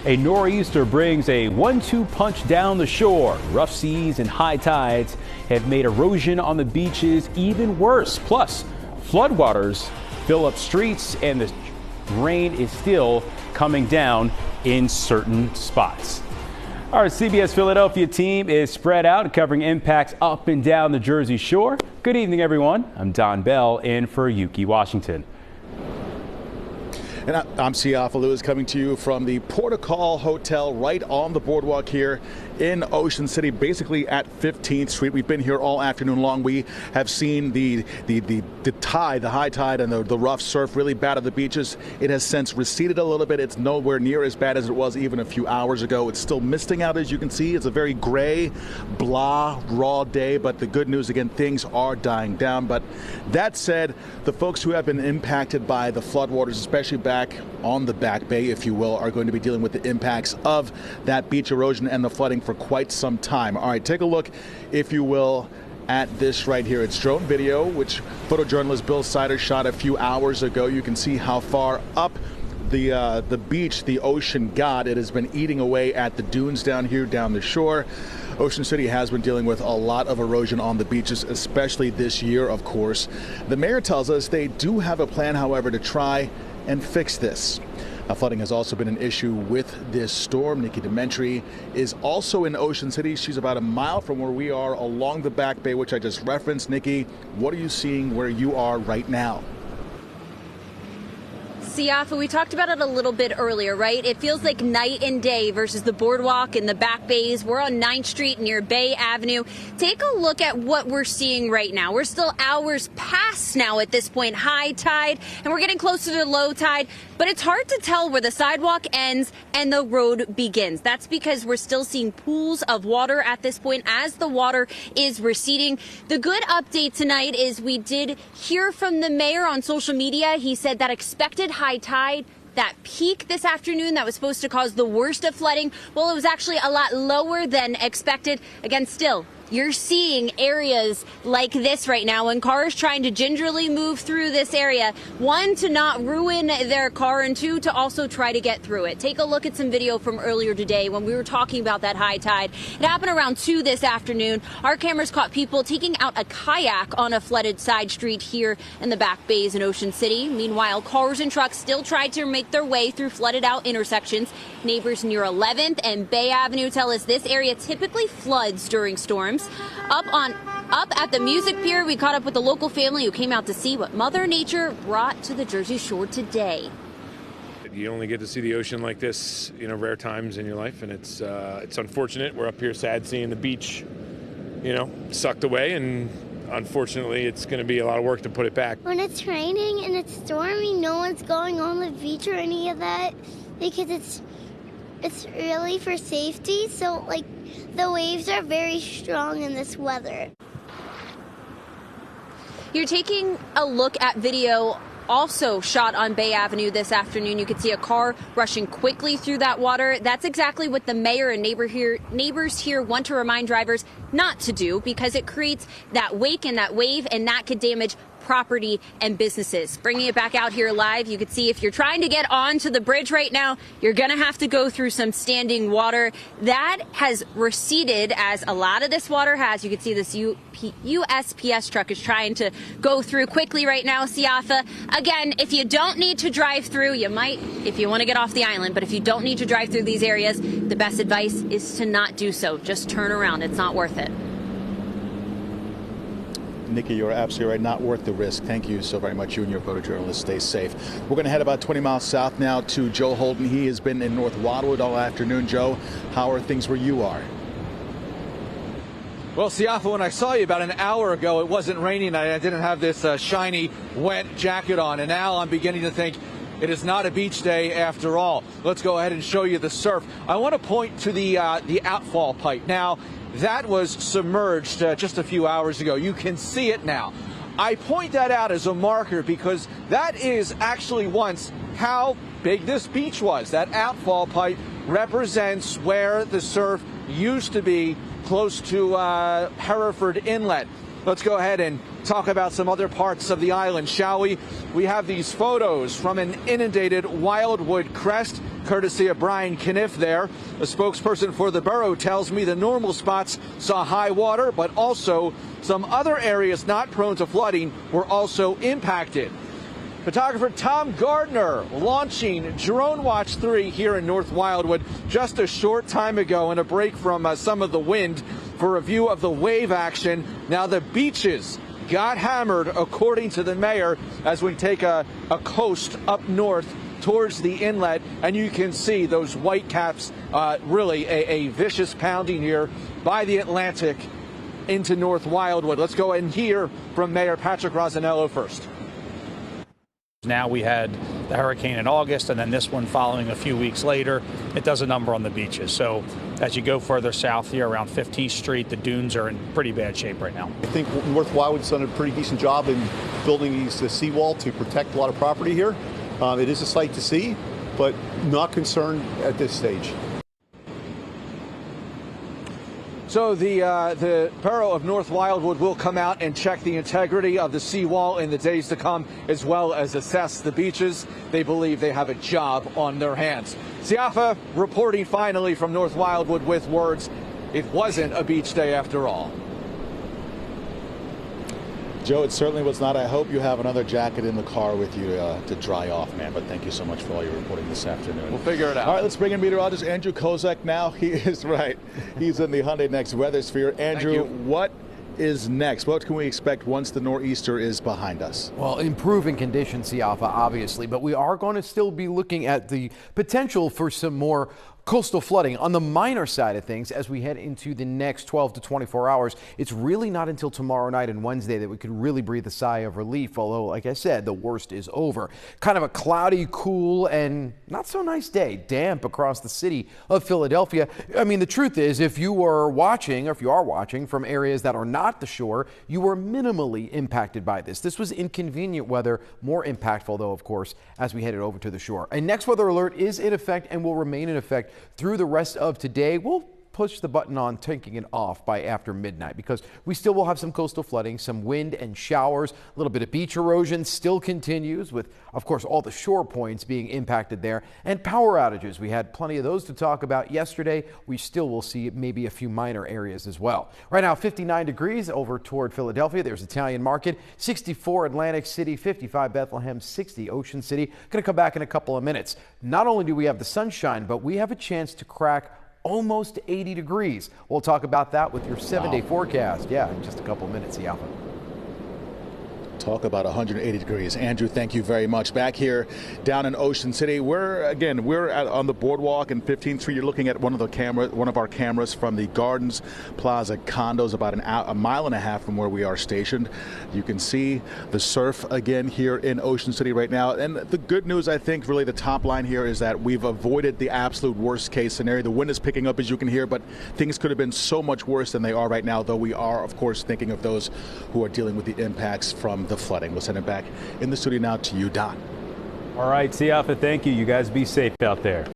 A nor'easter brings a 1-2 punch down the shore. Rough seas and high tides have made erosion on the beaches even worse. Plus, floodwaters fill up streets and the rain is still coming down in certain spots. Our CBS Philadelphia team is spread out, covering impacts up and down the Jersey Shore. Good evening, everyone. I'm Don Bell in for Yuki, Washington. And I'm Siafa Lewis coming to you from the Port-o-Call Hotel right on the boardwalk here in Ocean City, basically at 15th Street. We've been here all afternoon long. We have seen the tide, the high tide and the rough surf really bad at the beaches. It has since receded a little bit. It's nowhere near as bad as it was even a few hours ago. It's still misting out, as you can see. It's a very gray, blah, raw day, but the good news, again, things are dying down. But that said, the folks who have been impacted by the floodwaters, especially back on the Back Bay, if you will, are going to be dealing with the impacts of that beach erosion and the flooding for quite some time. All right, take a look, if you will, at this right here. It's drone video, which photojournalist Bill Sider shot a few hours ago. You can see how far up the beach the ocean got. It has been eating away at the dunes down here, down the shore. Ocean City has been dealing with a lot of erosion on the beaches, especially this year, of course. The mayor tells us they do have a plan, however, to try and fix this. Flooding has also been an issue with this storm. Nikki Dementri is also in Ocean City. She's about a mile from where we are along the Back Bay, which I just referenced. Nikki, what are you seeing where you are right now? Siafa, we talked about it a little bit earlier, right? It feels like night and day versus the boardwalk and the Back Bays. We're on 9th Street near Bay Avenue. Take a look at what we're seeing right now. We're still hours past now at this point, high tide, and we're getting closer to low tide. But it's hard to tell where the sidewalk ends and the road begins. That's because we're still seeing pools of water at this point as the water is receding. The good update tonight is we did hear from the mayor on social media. He said that expected high tide, that peak this afternoon that was supposed to cause the worst of flooding, well, it was actually a lot lower than expected. Again, still, you're seeing areas like this right now when cars trying to gingerly move through this area. One, to not ruin their car, and two, to also try to get through it. Take a look at some video from earlier today when we were talking about that high tide. It happened around 2 this afternoon. Our cameras caught people taking out a kayak on a flooded side street here in the Back Bays in Ocean City. Meanwhile, cars and trucks still tried to make their way through flooded out intersections. Neighbors near 11th and Bay Avenue tell us this area typically floods during storms. Up at the Music Pier, we caught up with a local family who came out to see what Mother Nature brought to the Jersey Shore today. You only get to see the ocean like this, rare times in your life, and it's unfortunate. We're up here sad seeing the beach, sucked away, and unfortunately it's going to be a lot of work to put it back. When it's raining and it's stormy, no one's going on the beach or any of that because it's really for safety. So, the waves are very strong in this weather. You're taking a look at video also shot on Bay Avenue this afternoon. You could see a car rushing quickly through that water. That's exactly what the mayor and neighbors here want to remind drivers not to do, because it creates that wake and that wave, and that could damage property and businesses. Bringing it back out here live, you could see if you're trying to get onto the bridge right now, you're going to have to go through some standing water. That has receded as a lot of this water has. You can see this USPS truck is trying to go through quickly right now, Siafa. Again, if you don't need to drive through, you might if you want to get off the island, but if you don't need to drive through these areas, the best advice is to not do so. Just turn around. It's not worth it. Nikki, you're absolutely right. Not worth the risk. Thank you so very much. You and your photojournalist. Stay safe. We're going to head about 20 miles south now to Joe Holden. He has been in North Wildwood all afternoon. Joe, how are things where you are? Well, Siafa, when I saw you about an hour ago, it wasn't raining. I didn't have this shiny, wet jacket on. And now I'm beginning to think it is not a beach day after all. Let's go ahead and show you the surf. I want to point to the outfall pipe. Now, that was submerged just a few hours ago. You can see it now. I point that out as a marker because that is actually once how big this beach was. That outfall pipe represents where the surf used to be, close to Hereford Inlet. Let's go ahead and talk about some other parts of the island, shall we? We have these photos from an inundated Wildwood crest, courtesy of Brian Kniff there. A spokesperson for the borough tells me the normal spots saw high water, but also some other areas not prone to flooding were also impacted. Photographer Tom Gardner launching Drone Watch 3 here in North Wildwood just a short time ago in a break from some of the wind for a view of the wave action. Now the beaches got hammered, according to the mayor, as we take a coast up north towards the inlet, and you can see those white caps, really a vicious pounding here by the Atlantic into North Wildwood. Let's go and hear from Mayor Patrick Rosanello first. Now we had the hurricane in August, and then this one following a few weeks later. It does a number on the beaches. So as you go further south here around 15th Street, the dunes are in pretty bad shape right now. I think North Wildwood's done a pretty decent job in building the seawall to protect a lot of property here. It is a sight to see, but not concerned at this stage. So the borough of North Wildwood will come out and check the integrity of the seawall in the days to come, as well as assess the beaches. They believe they have a job on their hands. Siafa reporting finally from North Wildwood with words, it wasn't a beach day after all. Joe, it certainly was not. I hope you have another jacket in the car with you to dry off, man. But thank you so much for all your reporting this afternoon. We'll figure it out. All right, let's bring in meteorologist Andrew Kozak now. He is right. He's in the Hyundai Next Weather Sphere. Andrew, what is next? What can we expect once the nor'easter is behind us? Well, improving conditions, Siafa, obviously, but we are going to still be looking at the potential for some more coastal flooding on the minor side of things as we head into the next 12 to 24 hours. It's really not until tomorrow night and Wednesday that we could really breathe a sigh of relief, although, like I said, the worst is over. Kind of a cloudy, cool, and not so nice day, damp across the city of Philadelphia. I mean, the truth is, if you are watching from areas that are not the shore, you were minimally impacted by this. This was inconvenient weather, more impactful, though, of course, as we headed over to the shore. A next weather alert is in effect and will remain in effect through the rest of today. We'll push the button on taking it off by after midnight because we still will have some coastal flooding, some wind and showers. A little bit of beach erosion still continues with, of course, all the shore points being impacted there, and power outages. We had plenty of those to talk about yesterday. We still will see maybe a few minor areas as well. Right now, 59 degrees over toward Philadelphia. There's Italian Market, 64 Atlantic City, 55 Bethlehem, 60 Ocean City. Going to come back in a couple of minutes. Not only do we have the sunshine, but we have a chance to crack almost 80 degrees. We'll talk about that with your 7-day forecast. Yeah, in just a couple of minutes, Siafa. Talk about 180 degrees. Andrew, thank you very much. Back here down in Ocean City, we're on the boardwalk in 15th Street. You're looking at one of our cameras from the Gardens Plaza condos, about a mile and a half from where we are stationed. You can see the surf again here in Ocean City right now. And the good news, I think, really the top line here is that we've avoided the absolute worst case scenario. The wind is picking up, as you can hear, but things could have been so much worse than they are right now, though we are, of course, thinking of those who are dealing with the impacts from the flooding. We'll send it back in the studio now to you, Don. All right, Siafa, thank you. You guys be safe out there.